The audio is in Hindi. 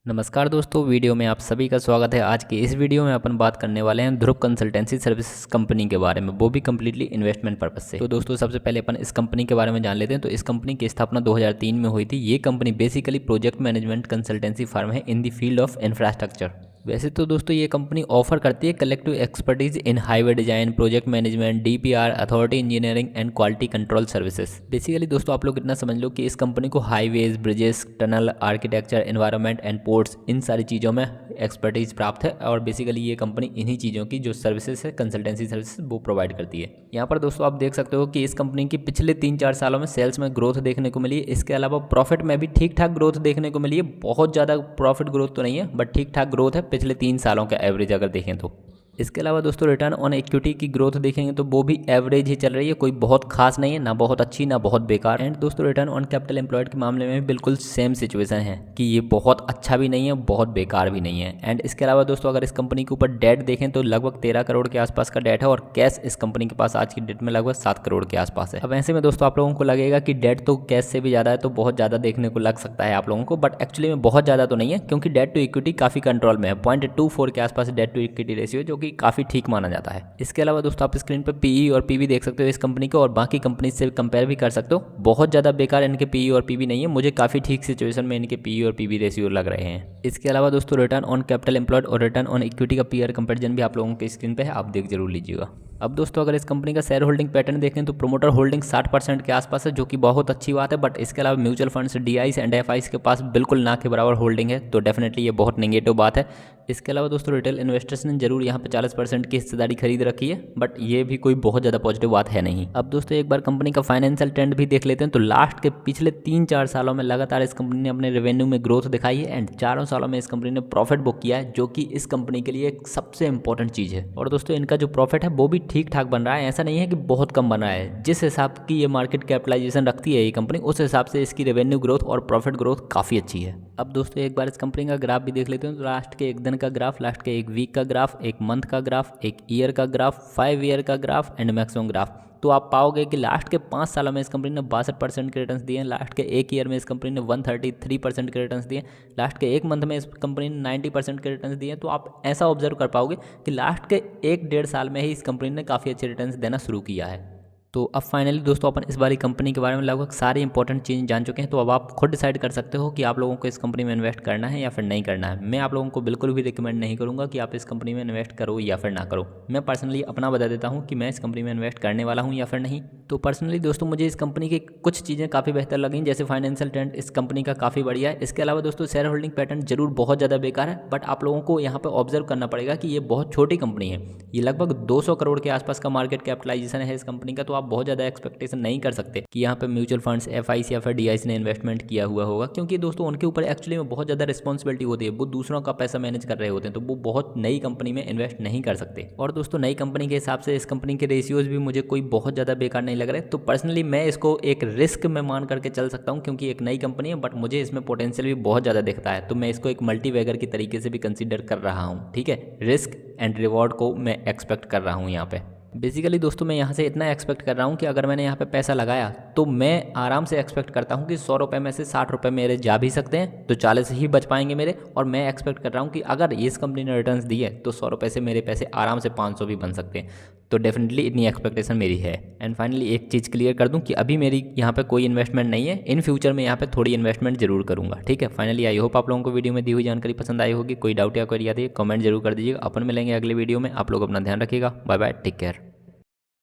नमस्कार दोस्तों, वीडियो में आप सभी का स्वागत है। आज की इस वीडियो में अपन बात करने वाले हैं ध्रुव कंसल्टेंसी सर्विसेज कंपनी के बारे में, वो भी कम्प्लीटली इन्वेस्टमेंट पर्पज से। तो दोस्तों सबसे पहले अपन इस कंपनी के बारे में जान लेते हैं। तो इस कंपनी की स्थापना 2003 में हुई थी। ये company basically project management consultancy firm है in the field of infrastructure. वैसे तो दोस्तों ये कंपनी ऑफर करती है collective expertise in highway design, project management, DPR, authority engineering and quality control services. Basically दोस्तों आप लोग इतना समझ लो कि इस कंपनी को highways, bridges, tunnel, architecture, environment and ports, इन सारी चीज़ों में एक्सपर्टीज प्राप्त है। और बेसिकली ये कंपनी इन्हीं चीज़ों की जो सर्विसेज है, कंसल्टेंसी सर्विसेज, वो प्रोवाइड करती है। यहाँ पर दोस्तों आप देख सकते हो कि इस कंपनी की पिछले 3-4 सालों में सेल्स में ग्रोथ देखने को मिली है। इसके अलावा प्रॉफिट में भी ठीक ठाक ग्रोथ देखने को मिली है। बहुत ज़्यादा प्रॉफिट ग्रोथ तो नहीं है, बट ठीक ठाक ग्रोथ है पिछले 3 सालों का एवरेज अगर देखें तो। इसके अलावा दोस्तों रिटर्न ऑन इक्विटी की ग्रोथ देखेंगे तो वो भी एवरेज ही चल रही है, कोई बहुत खास नहीं है, ना बहुत अच्छी ना बहुत बेकार। एंड दोस्तों रिटर्न ऑन कैपिटल एम्प्लॉयड के मामले में भी बिल्कुल सेम सिचुएशन है कि ये बहुत अच्छा भी नहीं है, बहुत बेकार भी नहीं है। एंड इसके अलावा दोस्तों अगर इस कंपनी के ऊपर डेट देखें तो लगभग 13 करोड़ के आसपास का डेट है, और कैश इस कंपनी के पास आज की डेट में लगभग 7 करोड़ के आसपास है। अब ऐसे में दोस्तों आप लोगों को लगेगा कि डेट तो कैश से भी ज़्यादा है, तो बहुत ज़्यादा देखने को लग सकता है आप लोगों को, बट एक्चुअली में बहुत ज़्यादा तो नहीं है, क्योंकि डेट टू इक्विटी काफ़ी कंट्रोल में है। 0.24 के आसपास डेट टू इक्विटी रेशियो, जो कि काफ़ी ठीक माना जाता है। इसके अलावा दोस्तों आप स्क्रीन पर पीई और पीवी देख सकते हो इस कंपनी को, और बाकी कंपनी से कंपेयर भी कर सकते हो। बहुत ज़्यादा बेकार इनके पीई और पीवी नहीं है, मुझे काफ़ी ठीक सिचुएशन में इनके पीई और पीवी रेशियो लग रहे हैं। इसके अलावा दोस्तों रिटर्न ऑन कैपिटल एम्प्लॉयड और रिटर्न ऑन इक्विटी का पीयर कंपैरिजन भी आप लोगों के स्क्रीन पे है, आप देख जरूर लीजिएगा। अब दोस्तों अगर इस कंपनी का शेयर होल्डिंग पैटर्न देखें तो प्रोमोटर होल्डिंग 60% के आसपास है, जो कि बहुत अच्छी बात है। बट इसके अलावा म्यूचुअल फंड्स, डीआईस एंड एफआईस के पास बिल्कुल ना के बराबर होल्डिंग है, तो डेफिनेटली ये बहुत नेगेटिव बात है। इसके अलावा दोस्तों रिटेल इन्वेस्टर्स ने जरूर यहाँ पे 40% की हिस्सेदारी खरीद रखी है, बट ये भी कोई बहुत ज़्यादा पॉजिटिव बात है नहीं। अब दोस्तों एक बार कंपनी का फाइनेंशियल ट्रेंड भी देख लेते हैं। तो लास्ट के पिछले 3-4 सालों में लगातार इस कंपनी ने अपने रेवेन्यू में ग्रोथ दिखाई है, एंड चारों सालों में इस कंपनी ने प्रॉफिट बुक किया है, जो कि इस कंपनी के लिए एक सबसे इंपॉर्टेंट चीज़ है। और दोस्तों इनका जो प्रॉफिट है वो भी ठीक ठाक बन रहा है, ऐसा नहीं है कि बहुत कम बन रहा है। जिस हिसाब की ये मार्केट कैपिटलाइजेशन रखती है ये कंपनी, उस हिसाब से इसकी रेवेन्यू ग्रोथ और प्रॉफिट ग्रोथ काफ़ी अच्छी है। अब दोस्तों एक बार इस कंपनी का ग्राफ भी देख लेते हैं। तो लास्ट के 1 दिन का ग्राफ, लास्ट के 1 वीक का ग्राफ, 1 मंथ का ग्राफ, 1 ईयर का ग्राफ, 5 ईयर का ग्राफ एंड मैक्सिमम ग्राफ, तो आप पाओगे कि लास्ट के 5 सालों में इस कंपनी ने 62% के रिटर्न्स दिए हैं। लास्ट के 1 ईयर में इस कंपनी ने 133% के रिटर्न्स दिए। लास्ट के 1 मंथ में इस कंपनी ने 90% के रिटर्न्स दिए। तो आप ऐसा ऑब्जर्व कर पाओगे कि लास्ट के 1-1.5 साल में ही इस कंपनी ने काफ़ी अच्छे रिटर्न्स देना शुरू किया है। तो अब फाइनली दोस्तों अपन इस बारी कंपनी के बारे में लगभग सारी इंपॉर्टेंट चीज़ें जान चुके हैं। तो अब आप खुद डिसाइड कर सकते हो कि आप लोगों को इस कंपनी में इन्वेस्ट करना है या फिर नहीं करना है। मैं आप लोगों को बिल्कुल भी रिकमेंड नहीं करूंगा कि आप इस कंपनी में इन्वेस्ट करो या फिर ना करो। मैं पर्सनली अपना बता देता हूँ कि मैं इस कंपनी में इन्वेस्ट करने वाला हूँ या फिर नहीं। तो पर्सनली दोस्तों मुझे इस कंपनी की कुछ चीज़ें काफ़ी बेहतर लगी, जैसे फाइनेंशियल ट्रेंड इस कंपनी का काफ़ी बढ़िया है। इसके अलावा दोस्तों शेयर होल्डिंग पैटर्न जरूर बहुत ज़्यादा बेकार है, बट आप लोगों को यहाँ पर ऑब्जर्व करना पड़ेगा कि ये बहुत छोटी कंपनी है। ये लगभग 200 करोड़ के आसपास का मार्केट कैपिटलाइजेशन है इस कंपनी का। तो आप बहुत ज़्यादा एक्सपेक्टेशन नहीं कर सकते कि यहाँ पे म्यूचुअल फंड्स, एफआईसी या फिर डीआईसी ने इन्वेस्टमेंट किया हुआ होगा, क्योंकि दोस्तों उनके ऊपर एक्चुअली में बहुत ज़्यादा रिस्पॉन्सिबिलिटी होती है। वो दूसरों का पैसा मैनेज कर रहे होते हैं, तो वो बहुत नई कंपनी में इन्वेस्ट नहीं कर सकते। और दोस्तों नई कंपनी के हिसाब से इस कंपनी के रेशियोज भी मुझे कोई बहुत ज़्यादा बेकार नहीं लग रहे। तो पर्सनली मैं इसको एक रिस्क में मान करके चल सकता हूँ, क्योंकि एक नई कंपनी है, बट मुझे इसमें पोटेंशियल भी बहुत ज़्यादा दिखता है। तो मैं इसको एक मल्टीवैगर की तरीके से भी कंसिडर कर रहा हूँ। ठीक है, रिस्क एंड रिवॉर्ड को मैं एक्सपेक्ट कर रहा हूँ यहाँ पे। बेसिकली दोस्तों मैं यहाँ से इतना एक्सपेक्ट कर रहा हूँ कि अगर मैंने यहाँ पे पैसा लगाया तो मैं आराम से एक्सपेक्ट करता हूँ कि 100 रुपये में से 60 रुपये मेरे जा भी सकते हैं, तो 40 ही बच पाएंगे मेरे। और मैं एक्सपेक्ट कर रहा हूँ कि अगर इस कंपनी ने रिटर्न्स दिए तो 100 रुपये से मेरे पैसे आराम से 500 भी बन सकते हैं। तो डेफिनेटली इतनी एक्सपेक्टेशन मेरी है। एंड फाइनली एक चीज़ क्लियर कर दूँ कि अभी मेरी यहाँ पे कोई इन्वेस्टमेंट नहीं है। इन फ्यूचर में यहाँ पे थोड़ी इन्वेस्टमेंट जरूर करूँगा। ठीक है, फाइनली आई होप आप लोगों को वीडियो में दी हुई जानकारी पसंद आई होगी। कोई डाउट या क्वेरी आती है कमेंट जरूर कर दीजिएगा। अपन मिलेंगे अगले वीडियो में। आप लोग अपना ध्यान रखिएगा। Bye bye, take care.